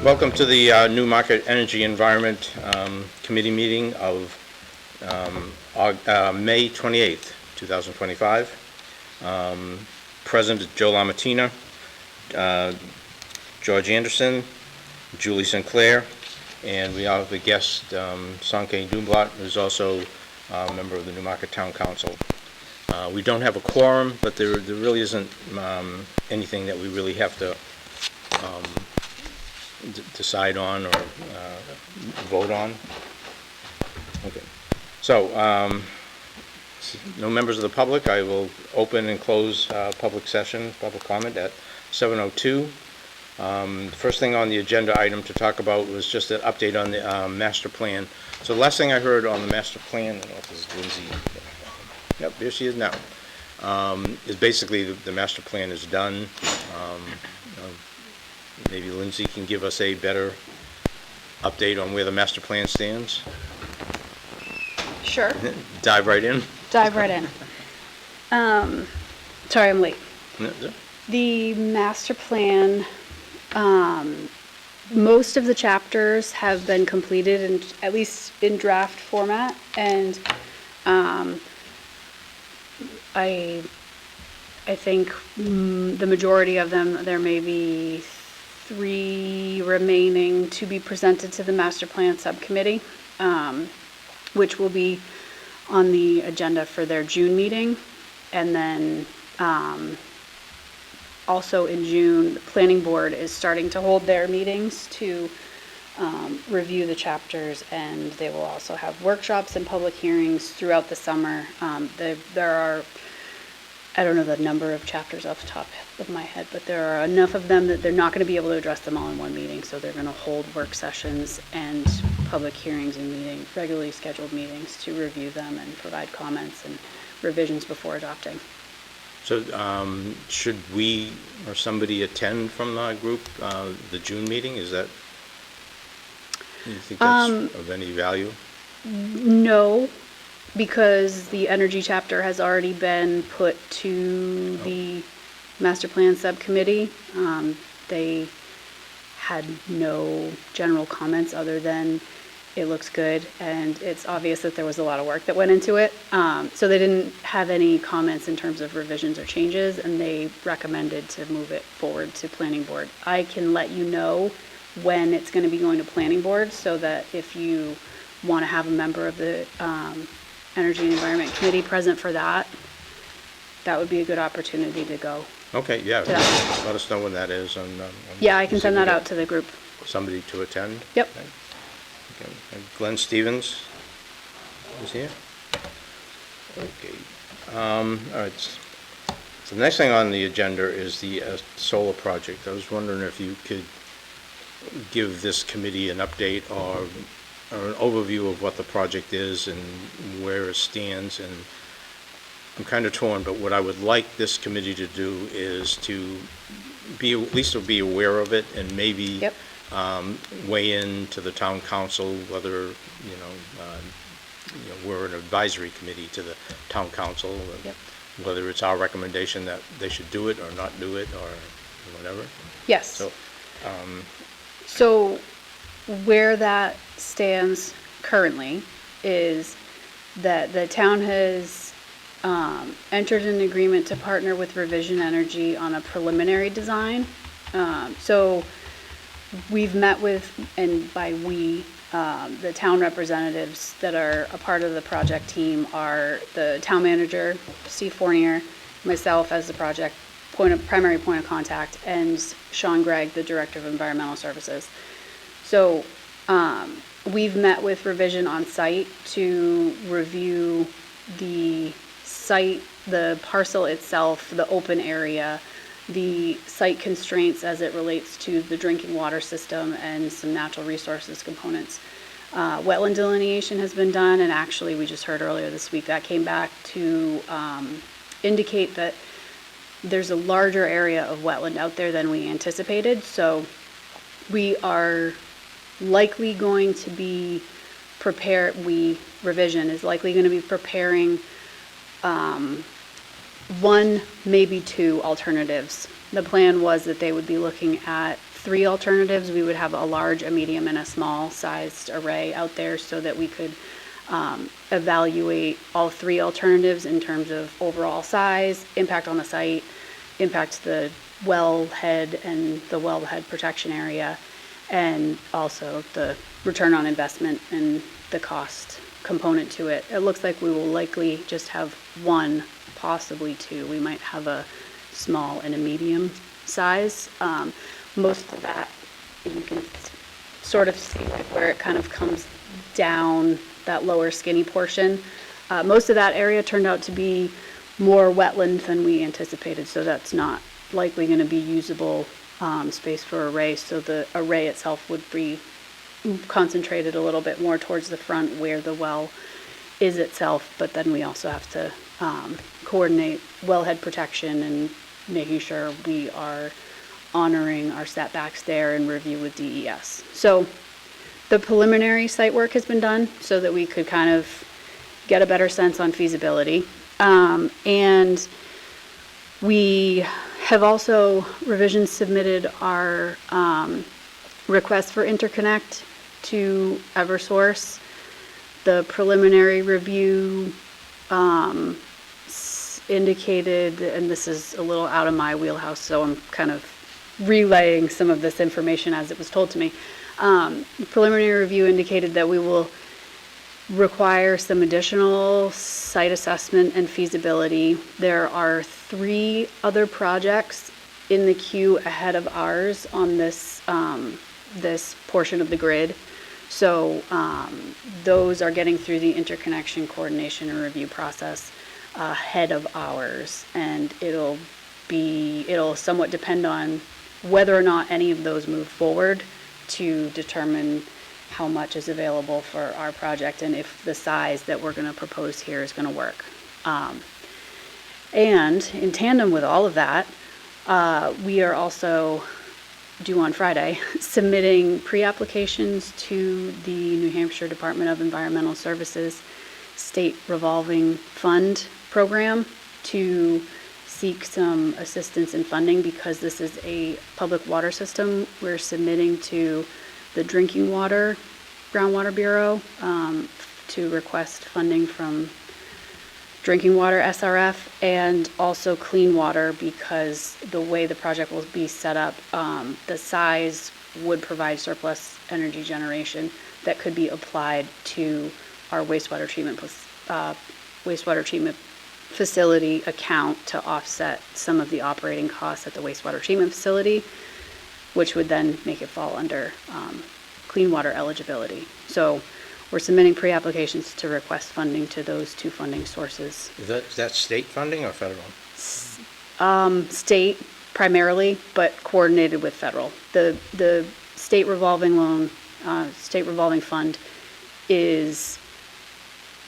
Welcome to the Newmarket Energy Environment Committee meeting of May 28th, 2025. Present is Joe Lamattina, George Anderson, Julie Sinclair, and we have a guest, Sanke Dumblat, who's also a member of the Newmarket Town Council. We don't have a quorum, but there really isn't anything that we really have to decide on or vote on. Okay. So, no members of the public. I will open and close public session, public comment at 7:02. The first thing on the agenda item to talk about was just an update on the master plan. So the last thing I heard on the master plan, I don't know if this is Lindsay. Yep, there she is now. Is basically the master plan is done. Maybe Lindsay can give us a better update on where the master plan stands. Sure. Dive right in. Dive right in. Sorry, I'm late. Yeah. The master plan, most of the chapters have been completed, in, at least in draft format, and I think the majority of them, there may be 3 remaining to be presented to the master plan subcommittee, which will be on the agenda for their June meeting. And then also in June, the planning board is starting to hold their meetings to review the chapters, and they will also have workshops and public hearings throughout the summer. There are, I don't know the number of chapters off the top of my head, but there are enough of them that they're not going to be able to address them all in one meeting, so they're going to hold work sessions and public hearings and regularly scheduled meetings to review them and provide comments and revisions before adopting. So should we or somebody attend from our group the June meeting? Is that, do you think that's of any value? No, because the energy chapter has already been put to the master plan subcommittee. They had no general comments other than it looks good, and it's obvious that there was a lot of work that went into it. So they didn't have any comments in terms of revisions or changes, and they recommended to move it forward to planning board. I can let you know when it's going to be going to planning board, so that if you want to have a member of the Energy and Environment Committee present for that, that would be a good opportunity to go. Okay, yeah. Let us know when that is. Yeah, I can send that out to the group. Somebody to attend? Yep. Okay. And Glenn Stevens is here. Okay. All right. So the next thing on the agenda is the solar project. I was wondering if you could give this committee an update or an overview of what the project is and where it stands. And I'm kind of torn, but what I would like this committee to do is to be, at least to be aware of it, and maybe weigh in to the town council, whether we're an advisory committee to the town council, and whether it's our recommendation that they should do it or not do it or whatever. Yes. So where that stands currently is that the town has entered an agreement to partner with Revision Energy on a preliminary design. So we've met with, and by we, the town representatives that are a part of the project team are the town manager, Steve Fournier, myself as the project primary point of contact, and Sean Gregg, the director of environmental services. So we've met with Revision on site to review the site, the parcel itself, the open area, the site constraints as it relates to the drinking water system and some natural resources components. Wetland delineation has been done, and actually we just heard earlier this week that came back to indicate that there's a larger area of wetland out there than we anticipated. So we are likely going to be prepared, Revision is likely going to be preparing 1, maybe 2 alternatives The plan was that they would be looking at 3 alternatives. We would have a large, a medium, and a small-sized array out there so that we could evaluate all 3 alternatives in terms of overall size, impact on the site, impact the wellhead and the wellhead protection area, and also the return on investment and the cost component to it. It looks like we will likely just have 1, possibly 2. We might have a small and a medium size. Most of that, you can sort of see like where it kind of comes down, that lower skinny portion. Most of that area turned out to be more wetland than we anticipated, so that's not likely going to be usable space for array. So the array itself would be concentrated a little bit more towards the front where the well is itself, but then we also have to coordinate wellhead protection and making sure we are honoring our setbacks there and review with DES. So the preliminary site work has been done so that we could kind of get a better sense on feasibility. And we have also revisions submitted our request for interconnect to Eversource. The preliminary review indicated, and this is a little out of my wheelhouse, so I'm kind of relaying some of this information as it was told to me. The preliminary review indicated that we will require some additional site assessment and feasibility. There are 3 other projects in the queue ahead of ours on this this portion of the grid. So those are getting through the interconnection coordination and review process ahead of ours, and it'll somewhat depend on whether or not any of those move forward to determine how much is available for our project and if the size that we're going to propose here is going to work. And in tandem with all of that, we are also due on Friday submitting pre-applications to the New Hampshire Department of Environmental Services State Revolving Fund program to seek some assistance and funding because this is a public water system. We're submitting to the Drinking Water Groundwater Bureau to request funding from Drinking Water SRF and also Clean Water because the way the project will be set up, the size would provide surplus energy generation that could be applied to our wastewater treatment facility account to offset some of the operating costs at the wastewater treatment facility, which would then make it fall under clean water eligibility. So we're submitting pre-applications to request funding to those 2 funding sources. Is that state funding or federal? State primarily, but coordinated with federal. The state revolving loan, state revolving fund is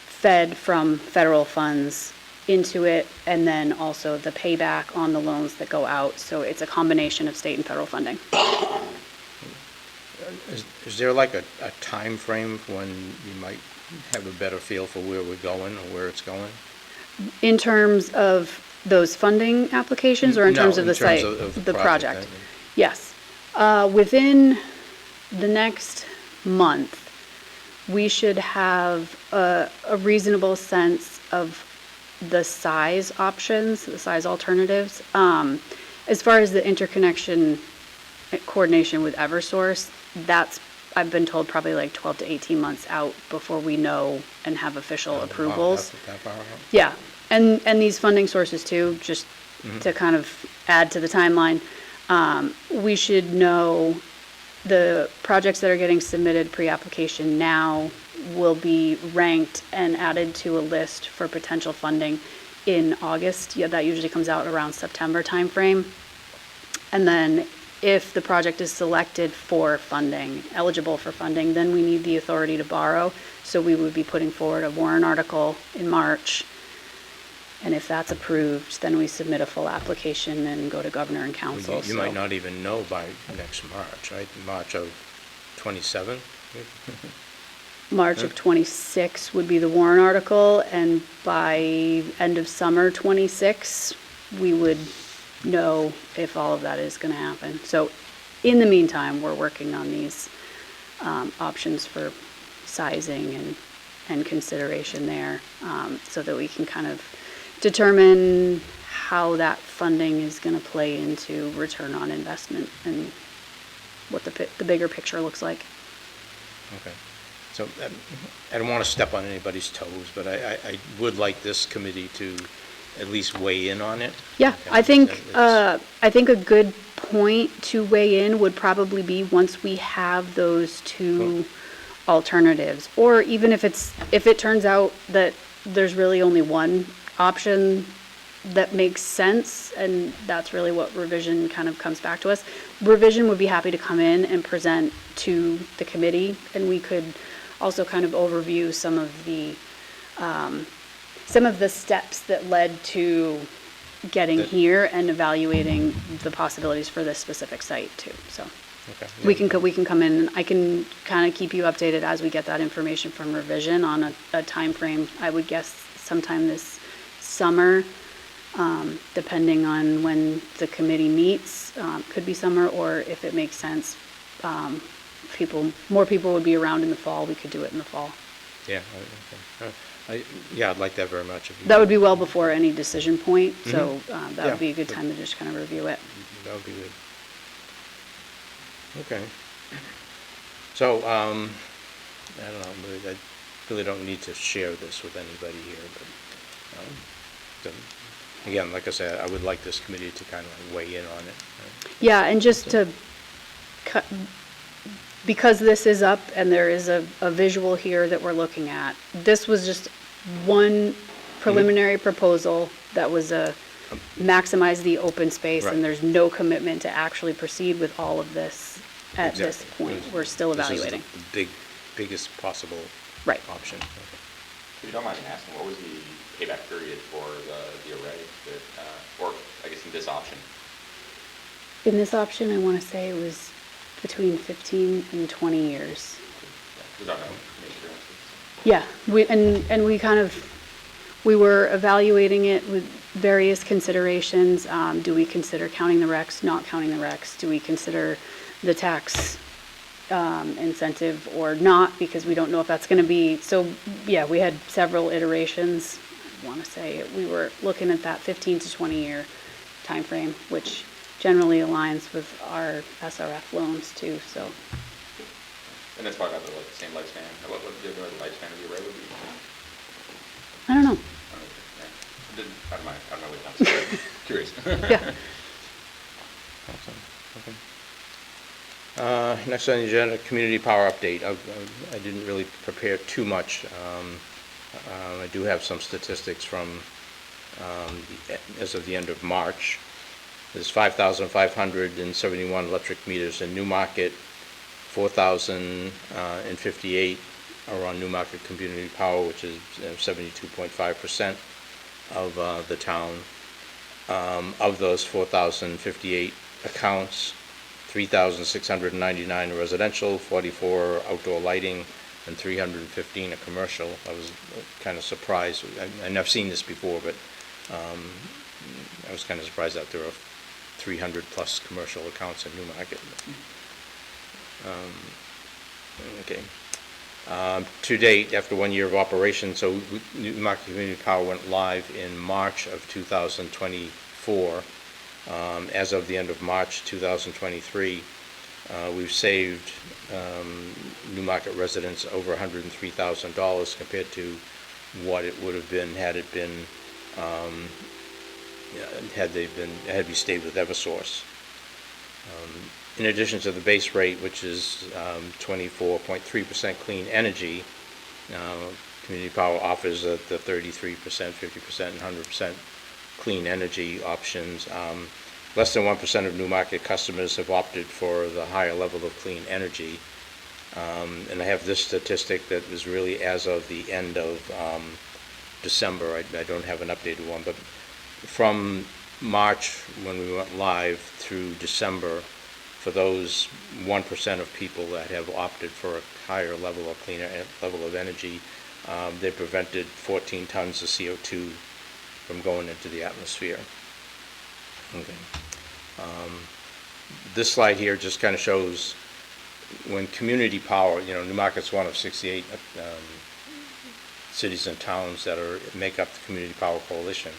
fed from federal funds into it, and then also the payback on the loans that go out. So it's a combination of state and federal funding. Is there like a time frame when you might have a better feel for where we're going or where it's going? In terms of those funding applications or in terms of the site? Of the project. Yes. Within the next month, we should have a reasonable sense of the size options, the size alternatives. As far as the interconnection coordination with Eversource, that's, I've been told, probably like 12 to 18 months out before we know and have official approvals. Wow, that far out? Yeah, and these funding sources too, just to kind of add to the timeline, we should know the projects that are getting submitted pre-application now will be ranked and added to a list for potential funding in August. Yeah, that usually comes out around September timeframe. And then if the project is selected for funding, eligible for funding, then we need the authority to borrow. So we would be putting forward a warrant article in March. And if that's approved, then we submit a full application and go to governor and council. You might not even know by next March, right? March of 27? March of 26 would be the warrant article, and by end of summer 26, we would know if all of that is going to happen. So in the meantime, we're working on these options for sizing and consideration there, so that we can kind of determine how that funding is going to play into return on investment and what the bigger picture looks like. Okay. So I don't want to step on anybody's toes, but I would like this committee to at least weigh in on it. Yeah, Okay. I think a good point to weigh in would probably be once we have those two alternatives, or even if it turns out that there's really only one option that makes sense, and that's really what revision kind of comes back to us. Revision would be happy to come in and present to the committee, and we could also kind of overview some of the steps that led to getting here and evaluating the possibilities for this specific site too. So Okay. we can come in, and I can kind of keep you updated as we get that information from revision on a time frame. I would guess sometime this summer, depending on when the committee meets. Could be summer, or if it makes sense, more people would be around in the fall, we could do it in the fall. Yeah. Okay. Yeah, I'd like that very much. That would be well before any decision point, so that Yeah, would be a good time to just kind of review it. That would be good. Okay. So, I don't know, I really don't need to share this with anybody here, but, again, like I said, I would like this committee to kind of weigh in on it. Right? Yeah, and just to cut, because this is up and there is a visual here that we're looking at, this was just one preliminary proposal that was maximize the open space, Right. and there's no commitment to actually proceed with all of this at this Exactly. point. We're still evaluating. This is the biggest possible Right. option. Okay. If you don't mind me asking, what was the payback period for the array that, or I guess in this option? In this option, I want to say it was between 15 and 20 years. Was that no major? Yeah, we were evaluating it with various considerations. Do we consider counting the RECs, not counting the RECs? Do we consider the tax incentive or not, because we don't know if that's going to be, so yeah, we had several iterations. I want to say we were looking at that 15 to 20 year time frame, which generally aligns with our SRF loans too, so. And that's probably about the same lifespan. What do you know the lifespan of the array would be? I don't know. I don't know what I'm curious. Yeah. Awesome. Okay. Next on the agenda, community power update. I didn't really prepare too much. I do have some statistics from as of the end of March. There's 5,571 electric meters in Newmarket, 4,058 are on Newmarket Community Power, which is 72.5% of the town. Of those 4,058 accounts, 3,699 are residential, 44 outdoor lighting, and 315 are commercial. I was kind of surprised. I've never seen this before, but I was kind of surprised that there are 300 plus commercial accounts in Newmarket. Okay. To date, after 1 year of operation, so Newmarket Community Power went live in March of 2024. As of the end of March 2023, we've saved Newmarket residents over $103,000 compared to what it would have been had it been had we stayed with Eversource. In addition to the base rate, which is 24.3% clean energy, Community Power offers the 33%, 50%, and 100% clean energy options. Less than 1% of Newmarket customers have opted for the higher level of clean energy. And I have this statistic that was really as of the end of December. I don't have an updated one, but from March, when we went live, through December, for those 1% of people that have opted for a higher level of cleaner level of energy, they prevented 14 tons of CO2 from going into the atmosphere. Okay. This slide here just kind of shows when community power, Newmarket's one of 68 cities and towns that make up the Community Power Coalition.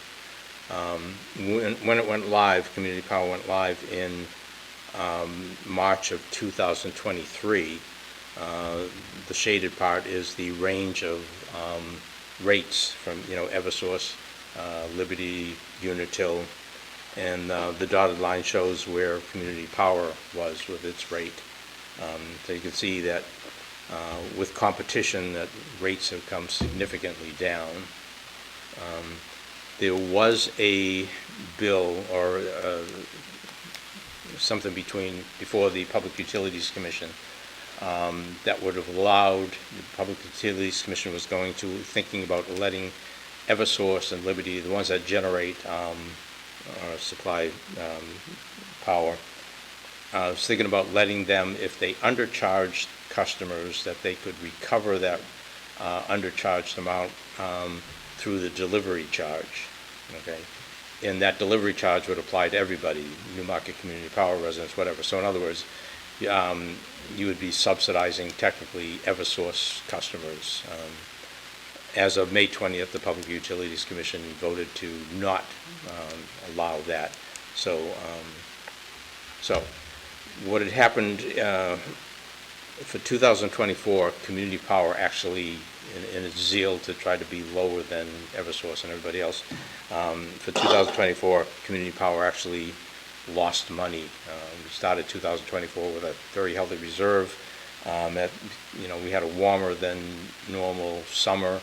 When it went live, Community Power went live in March of 2023. The shaded part is the range of rates from Eversource, Liberty, Unitil, and the dotted line shows where Community Power was with its rate. So you can see that with competition, that rates have come significantly down. There was a bill or something before the Public Utilities Commission that would have allowed, the Public Utilities Commission was thinking about letting Eversource and Liberty, the ones that generate or supply power, I was thinking about letting them, if they undercharged customers, that they could recover that undercharged amount through the delivery charge. Okay, and that delivery charge would apply to everybody, Newmarket Community Power residents, whatever. So in other words, you would be subsidizing technically Eversource customers. As of May 20th, the Public Utilities Commission voted to not allow that. So what had happened for 2024, Community Power actually, in its zeal to try to be lower than Eversource and everybody else, for 2024, Community Power actually lost money. We started 2024 with a very healthy reserve. We had a warmer than normal summer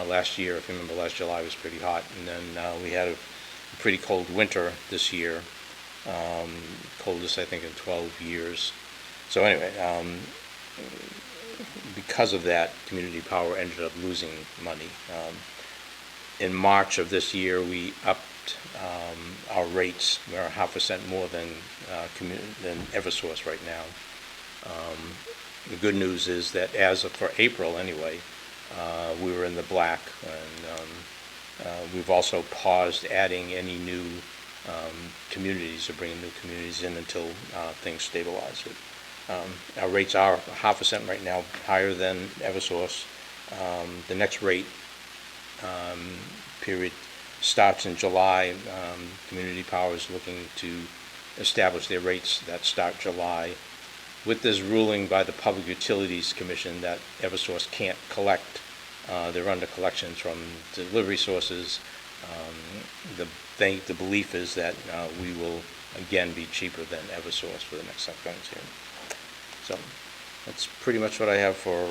last year. If you remember, last July was pretty hot, and then we had a pretty cold winter this year, coldest I think in 12 years. So anyway, because of that, Community Power ended up losing money. In March of this year, we upped our rates. We're 0.5% more than Eversource right now. The good news is that as of for April anyway, we were in the black, and we've also paused adding any new communities or bringing new communities in until things stabilize. Our rates are 0.5% right now higher than Eversource. The next rate period starts in July. Community Power is looking to establish their rates that start July. With this ruling by the Public Utilities Commission that Eversource can't collect, they're under collections from delivery sources. The belief is that we will again be cheaper than Eversource for the next subcommittee hearing. So that's pretty much what I have for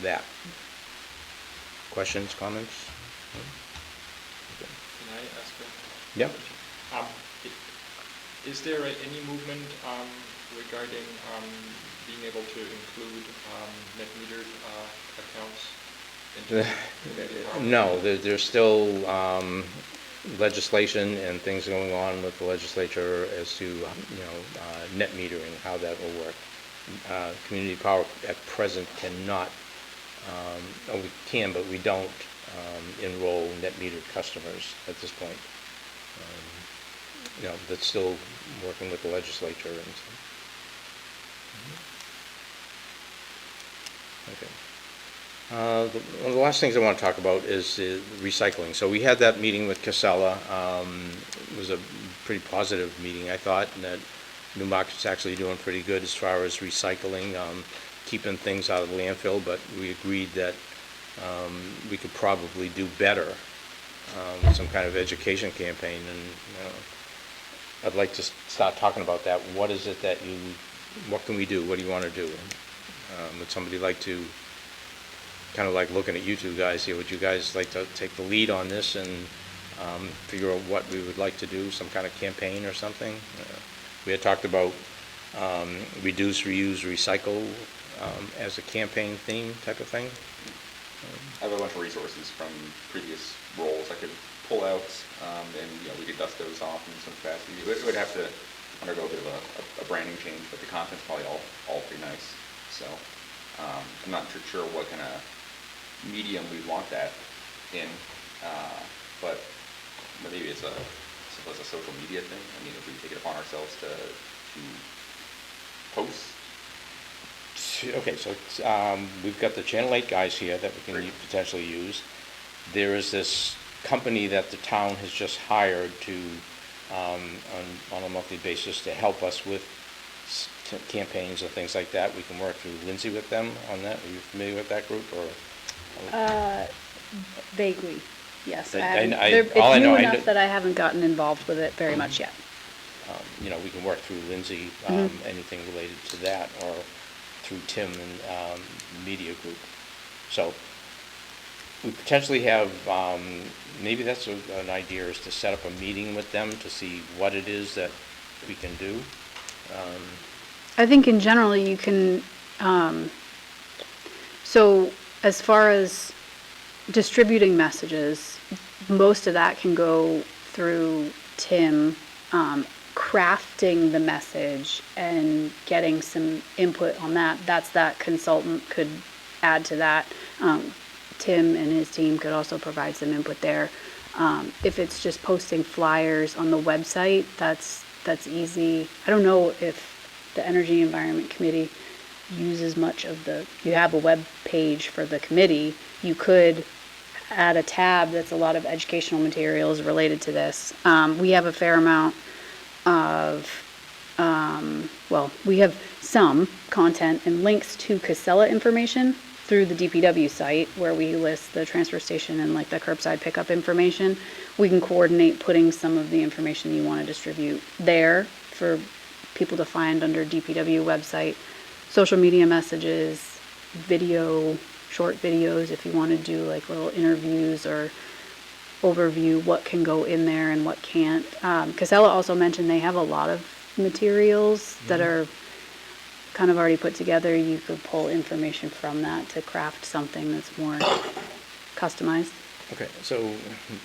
that. Questions, comments? Can I ask a Yeah. question? Is there any movement regarding being able to include net metered accounts into Community Power? No, there's still legislation and things going on with the legislature as to net metering, how that will work. Community Power at present cannot, or we can, but we don't enroll net metered customers at this point. That's still working with the legislature and so. Okay. One of the last things I want to talk about is recycling. So we had that meeting with Casella. It was a pretty positive meeting, I thought, and that Newmarket's actually doing pretty good as far as recycling, keeping things out of the landfill, but we agreed that we could probably do better with some kind of education campaign, and I'd like to start talking about that. What is it that what can we do? What do you want to do? Would somebody like to, kind of like looking at you two guys here, would you guys like to take the lead on this and figure out what we would like to do, some kind of campaign or something? We had talked about reduce, reuse, recycle as a campaign theme type of thing. I have a bunch of resources from previous roles I could pull out, and we could dust those off in some capacity. It would have to undergo a bit of a branding change, but the content's probably all pretty nice. So I'm not sure what kind of medium we want that in, but maybe it's as a social media thing? I mean, if we take it upon ourselves to post. Okay, so we've got the Channel 8 guys here that we can Great. potentially use. There is this company that the town has just hired to, on a monthly basis, to help us with campaigns and things like that. We can work through Lindsay with them on that. Are you familiar with that group, or? Vaguely, yes. I- haven't- I- they're- all I It's know- new I enough kn- that I haven't gotten involved with it very much yet. You know, we can work through Lindsay, anything related to that, or through Tim and Media Group. So we potentially have, maybe that's an idea, is to set up a meeting with them to see what it is that we can do. I think in general you can, so as far as distributing messages, most of that can go through Tim, crafting the message and getting some input on that. That consultant could add to that. Tim and his team could also provide some input there. If it's just posting flyers on the website, that's easy. I don't know if the Energy Environment Committee uses much of you have a web page for the committee. You could add a tab that's a lot of educational materials related to this. We have a fair amount of, we have some content and links to Casella information through the DPW site, where we list the transfer station and like the curbside pickup information. We can coordinate putting some of the information you want to distribute there for people to find under DPW website. Social media messages, short videos, if you want to do like little interviews or overview what can go in there and what can't. Casella also mentioned they have a lot of materials that are kind of already put together. You could pull information from that to craft something that's more customized. Okay, so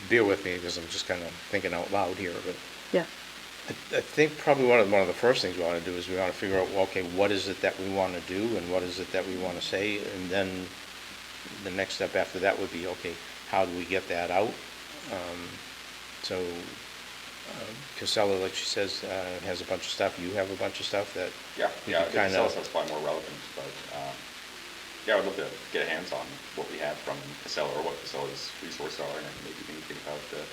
bear with me, because I'm just kind of thinking out loud here, but Yeah. I think probably one of the first things we want to do is we want to figure out, well, okay, what is it that we want to do and what is it that we want to say, and then the next step after that would be, okay, how do we get that out? So Casella, like she says, has a bunch of stuff. You have a bunch of stuff that Yeah, we yeah, I could think kind Casella's of. stuff's probably more relevant, but, yeah, I would love to get a hands on what we have from Casella, or what Casella's resources are, and then maybe we can think about the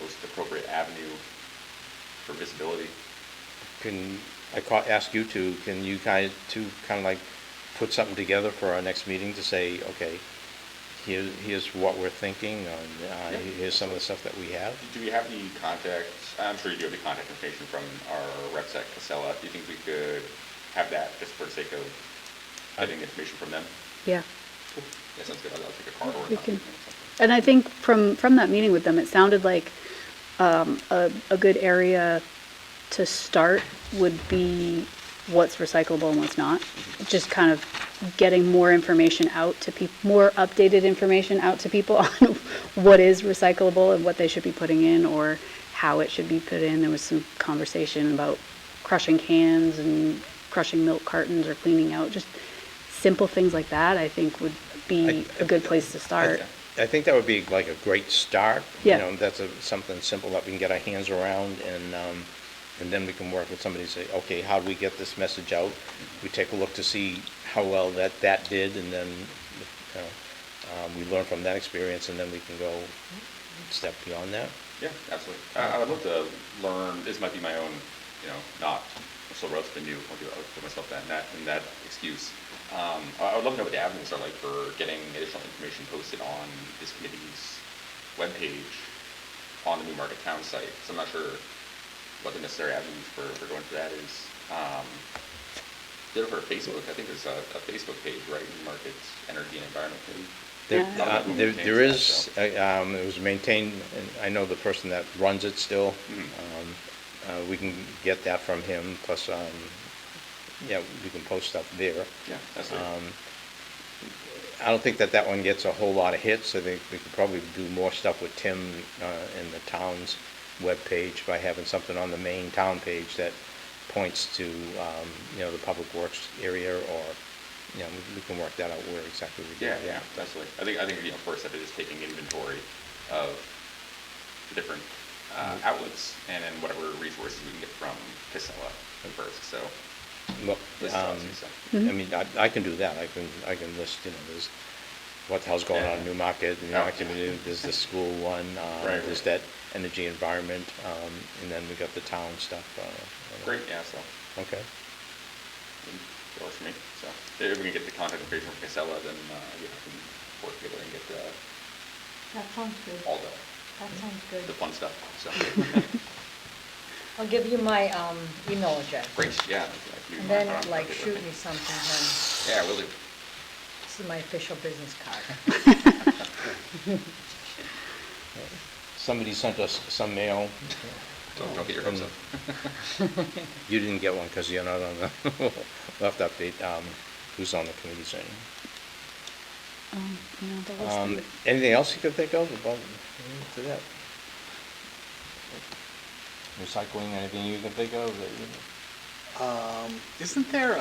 most appropriate avenue for visibility. Can I ask you to? Can you guys to kind of like put something together for our next meeting to say, okay, here's what we're thinking, and here's some of the stuff that we have. Do we have the contact, I'm sure you do have the contact information from our reps at Casella. Do you think we could have that just for the sake of getting information from them? Yeah. Cool. Yeah, sounds good. I'll take a card or We a copy can. or something. And I think from that meeting with them, it sounded like a good area to start would be what's recyclable and what's not. Just kind of getting more information out to people, more updated information out to people on what is recyclable and what they should be putting in, or how it should be put in. There was some conversation about crushing cans and crushing milk cartons or cleaning out. Just simple things like that, I think, would be a good place to start. I think that would be like a great start. Yeah. You know, that's something simple that we can get our hands around, and then we can work with somebody and say, okay, how do we get this message out? We take a look to see how well that did, and then we learn from that experience, and then we can go a step beyond that. Yeah, absolutely. I would love to learn, this might be my own, not so relatively new, I'll put myself in that excuse. I would love to know what the avenues are like for getting additional information posted on this committee's webpage on the Newmarket town site. So I'm not sure what the necessary avenues for going for that is. Did it for Facebook? I think there's a Facebook page, right? Newmarket Energy and Environment Committee. There is, it was maintained, and I know the person that runs it still. We can get that from him, plus, we can post stuff there. Yeah, that's it. I don't think that one gets a whole lot of hits. I think we could probably do more stuff with Tim and the town's webpage by having something on the main town page that points to, the public works area, or, we can work that out where exactly we do. Yeah, absolutely. I think first step is just taking inventory of the different outlets, and then whatever resources we can get from Casella first, so. Well, this tells you, so. I mean, I can do that. I can list, there's what the hell's going on in Newmarket, there's the school one, Right. there's that energy environment, and then we got the town stuff. Great, yeah, so, Okay. it works for me, so. If we can get the contact information from Casella, then, we can work together and get, That sounds good. all That sounds good. the fun stuff, so. I'll give you my email address. Great, yeah. if you And mind, then, I'll like, get it shoot with me something, then Yeah, will do. this is my official business card. Somebody sent us some mail. Don't get your hopes up. You didn't get one because you're not on the, we'll have to update, who's on the committee soon. The list. Anything else you could think of about to that? Recycling, anything you can think of that Isn't there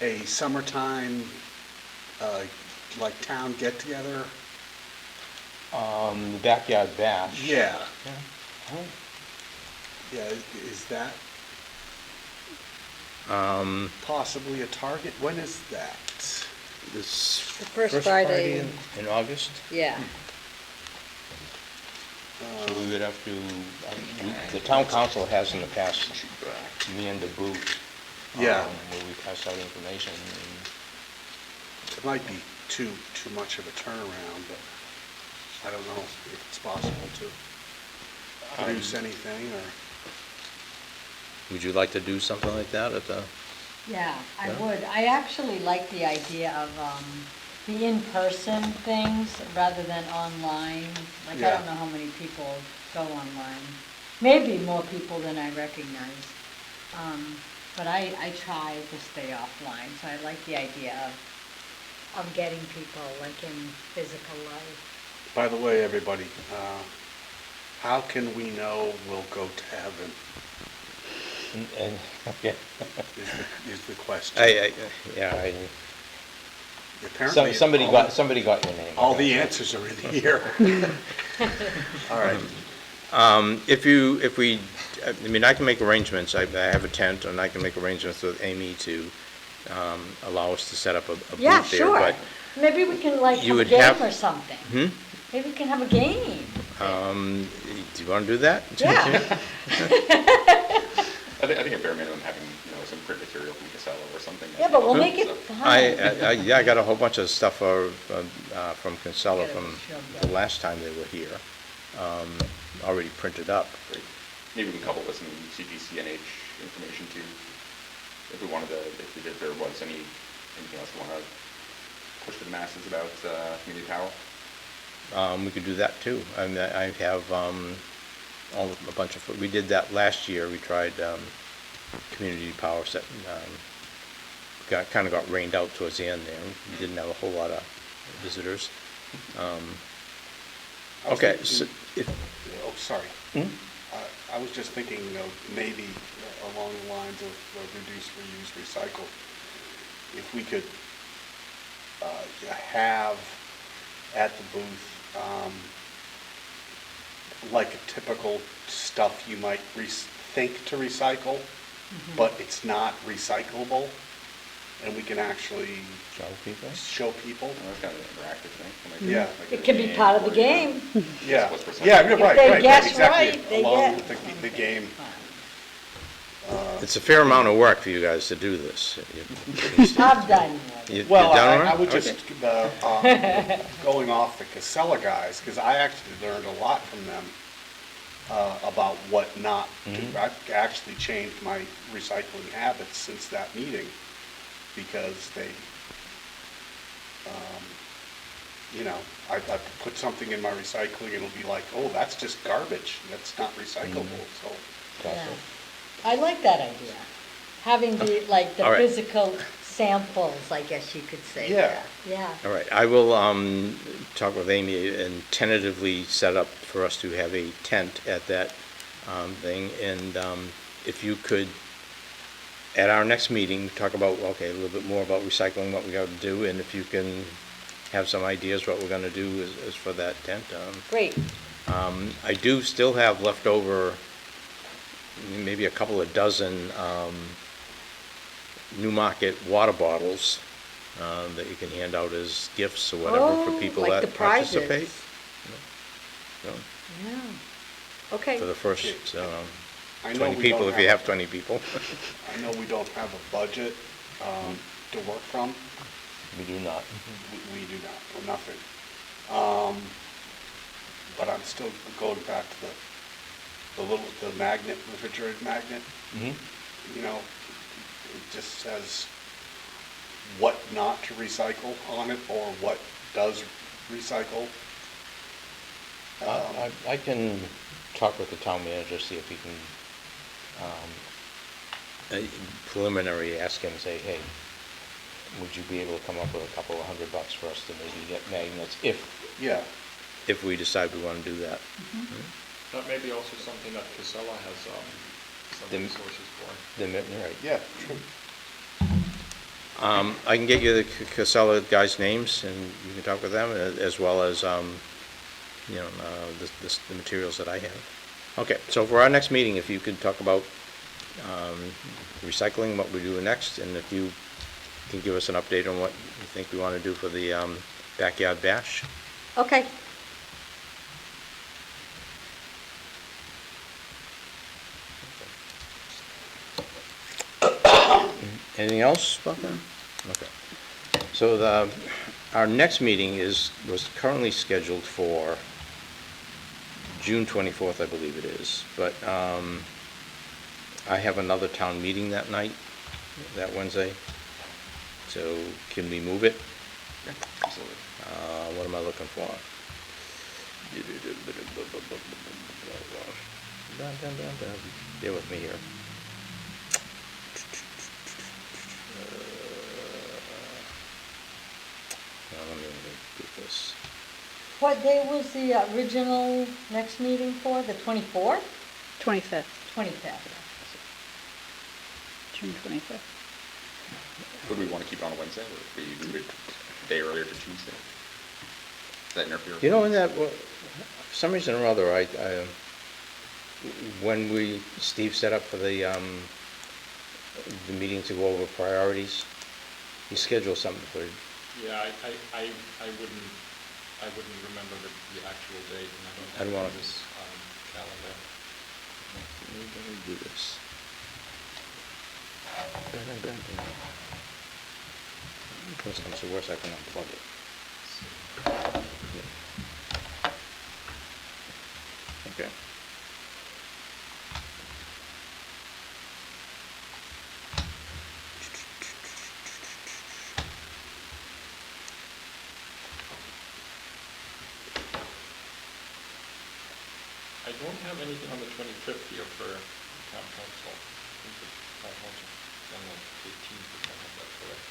a summertime, like town get-together? the backyard bash? Yeah, Yeah. yeah, is that Oh. possibly a target? When is that? This The first Friday in August? Yeah. So we would have to, the town council has in the past, me and the booth. Yeah. Where we pass out information. It might be too much of a turnaround, but I don't know if it's possible to produce anything, or... Would you like to do something like that at the? Yeah, I Yeah? would. I actually like the idea of the in-person things rather than online. Like, I Yeah. don't know how many people go online. Maybe more people than I recognize. But I try to stay offline, so I like the idea of getting people, like, in physical life. By the way, everybody, how can we know we'll go to heaven, Okay. is the question. Apparently, Somebody got your name. all Okay. the answers are in here. All right. If we, I mean, I can make arrangements, I have a tent, and I can make arrangements with Amy to allow us to set up a booth there. Yeah, sure. But Maybe we can, like, You have a would game have- or something. Maybe we can have a game. do you want to do that? Yeah. I think at bare minimum, having, some print material from Casella or something. Yeah, but we'll So- make it so- fun. I got a whole bunch of stuff from Kinsella Get it from shoved the up. last time they were here, already printed up. Great. Maybe we can couple with some CPCNH information too, if we wanted to, if there was anything else we want to push to the masses about community power. We could do that too. I mean, I have a bunch of, we did that last year. We tried community power set, kind of got rained out towards the end there. We didn't have a whole lot of visitors. Okay, so if, Oh, sorry. Hmm? I was just thinking, maybe along the lines of reduce, reuse, recycle, if we could have at the booth, like a typical stuff you might think to recycle, but it's not recyclable, and we can actually show people. show people. That's kind of an interactive thing. Yeah. Like It a can be part of the or, game. Yeah, what's percent. yeah, right, they right, guess exactly, right, they along get- with the game. It's a fair amount of work for you guys to do this. I'm done with it. You- Well, you're done I with it? would Okay. just, going off the Casella guys, because I actually learned a lot from them about what not to do. I've actually changed my recycling habits since that meeting, because they, I put something in my recycling, and it'll be like, oh, that's just garbage, that's not recyclable, so. Yeah. I like that idea. Having the, like, the All right. physical samples, I guess you could say. Yeah. Yeah. All right, I will talk with Amy and tentatively set up for us to have a tent at that thing. And if you could, at our next meeting, talk about, okay, a little bit more about recycling, what we got to do, and if you can have some ideas what we're going to do is for that tent. Great. I do still have left over maybe a couple of dozen Newmarket water bottles that you can hand out as gifts or whatever for people like the that prizes. participate. So, Yeah, okay. for the first I know 20 we people, don't if you have have 20 people. I know we don't have a budget to work from. We do not. We do not, or nothing. But I'm still going back to the magnet, refrigerated magnet. You know, it just says what not to recycle on it or what does recycle. I can talk with the town manager, see if he can preliminary ask him, say, hey, would you be able to come up with a couple of $100 for us to maybe get magnets Yeah, if we decide we want to do that? That may be also something that Casella has some Them- resources for. Then, right. yeah, true. I can get you the Casella guys' names, and you can talk with them, as well as, you know, the materials that I have. Okay, so for our next meeting, if you could talk about recycling, what we're doing next, and if you can give us an update on what you think we want to do for the backyard bash. Okay. Anything else about that? Okay. So our next meeting was currently scheduled for June 24th, I believe it is. But I have another town meeting that night, that Wednesday. So can we move it? Yeah, absolutely. What am I looking for? Bear with me here. Let me get this. What day was the original next meeting for? The 24th? 25th, 25th. June 25th. Would we want to keep it on a Wednesday, or would we move it a day earlier to Tuesday? Does that interfere? You know, in that, for some reason or other, when Steve set up for the meeting to go over priorities, he scheduled something for, Yeah, I wouldn't remember the actual date, and I I don't don't wanna- have this calendar. let me do this. Worst comes to worst, I can unplug it. Okay. I don't have anything on the 25th here for town council. I think the town council is on the 18th, if I have that correct.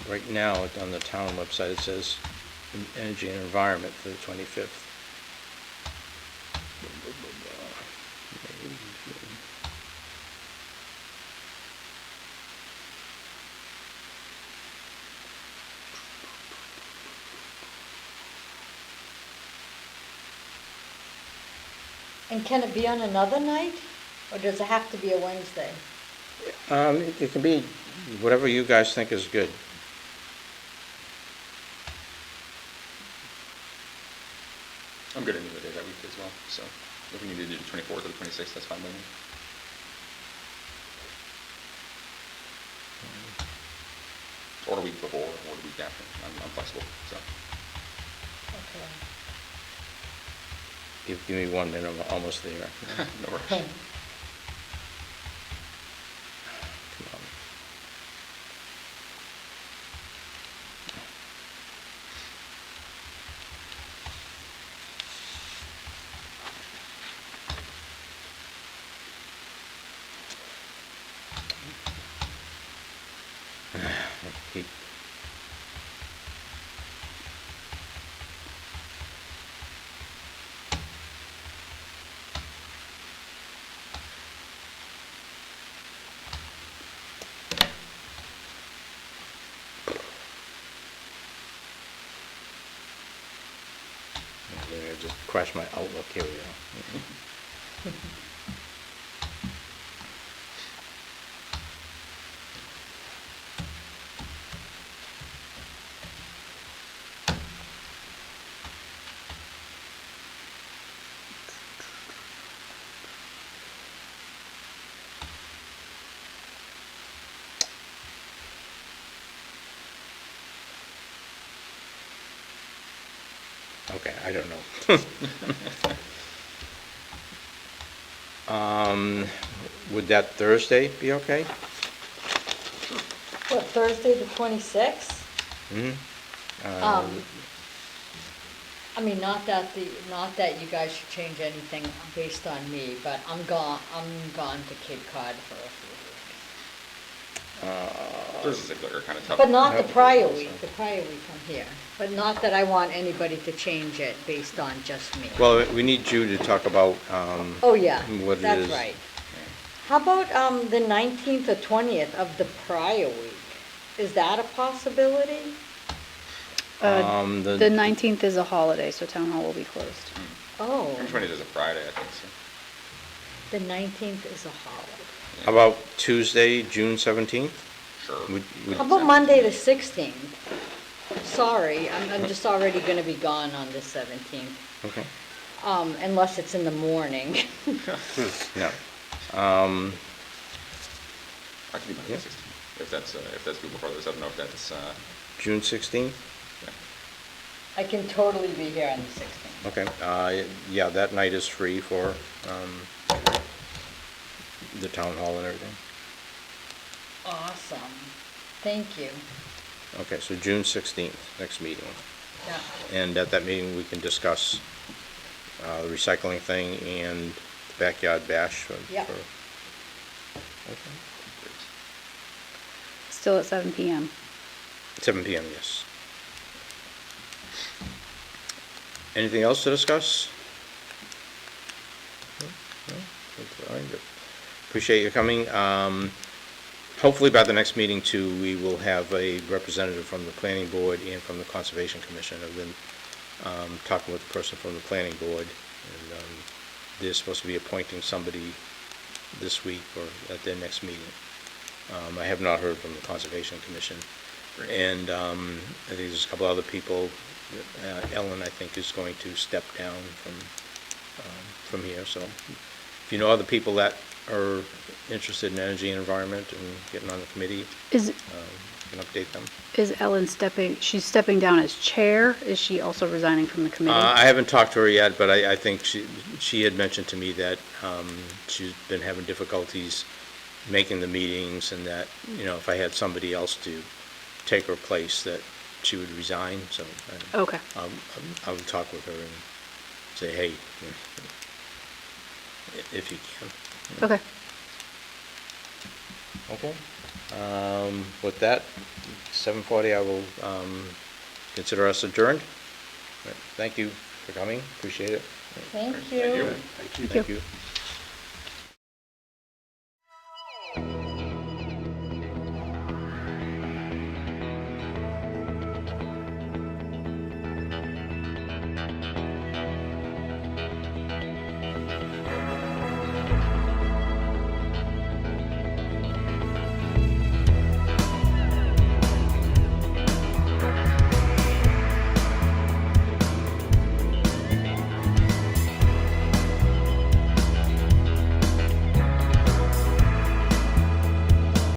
Right now, on the town website, it says Energy and Environment for the 25th. And can it be on another night? Or does it have to be a Wednesday? It can be whatever you guys think is good. I'm good any other day that week as well, so if we need to do the 24th or the 26th, that's fine by me. Or the week before, or the week after, I'm flexible, so. Okay. Give me 1 minute, I'm almost there. No rush. Come on. Keep just crashed my Outlook. Here we go. Okay, I don't know. Would that Thursday be okay? What, Thursday the 26th? I mean, not that you guys should change anything based on me, but I'm gone to Cape Cod for a few weeks. Thursdays are kind of tough. But not the Yep. prior week, I'm here. But not that I want anybody to change it based on just me. Well, we need you to talk about, Oh, yeah, what it that's is. right. How about the 19th or 20th of the prior week? Is that a possibility? The 19th is a holiday, so town hall will be closed. Oh, And 20th is a Friday, I think, so. the 19th is a holiday. how about Tuesday, June 17th? Sure. How about Monday the 16th? Sorry, I'm just already gonna be gone on the 17th, Okay. unless it's in the morning. Yeah. I can do Monday Yeah. the 16th, if that's people for others. I don't know if that's, June 16th? yeah. I can totally be here on the 16th. Okay, yeah, that night is free for, the town hall and everything. Awesome, thank you. Okay, so June 16th, next meeting. Yeah. And at that meeting, we can discuss, the recycling thing and the backyard bash. Yep. Okay. Still at 7 PM. 7 PM, yes. Anything else to discuss? No? That's fine, but appreciate you coming. Hopefully by the next meeting too, we will have a representative from the planning board and from the conservation commission. I've been talking with the person from the planning board, and they're supposed to be appointing somebody this week or at their next meeting. I have not heard from the conservation commission. Great. And I think there's a couple other people. Ellen, I think, is going to step down from here. So if you know other people that are interested in energy and environment and getting on the committee, Is you can update them. Ellen she's stepping down as chair? Is she also resigning from the committee? I haven't talked to her yet, but I think she had mentioned to me that she's been having difficulties making the meetings, and that, if I had somebody else to take her place, that she would resign. So Okay. I would talk with her and say, hey, if you can. Okay. Okay. With that, 7:40, I will consider us adjourned. Thank you for coming. Appreciate it. Thank Thank you. you. Thank you. Thank you.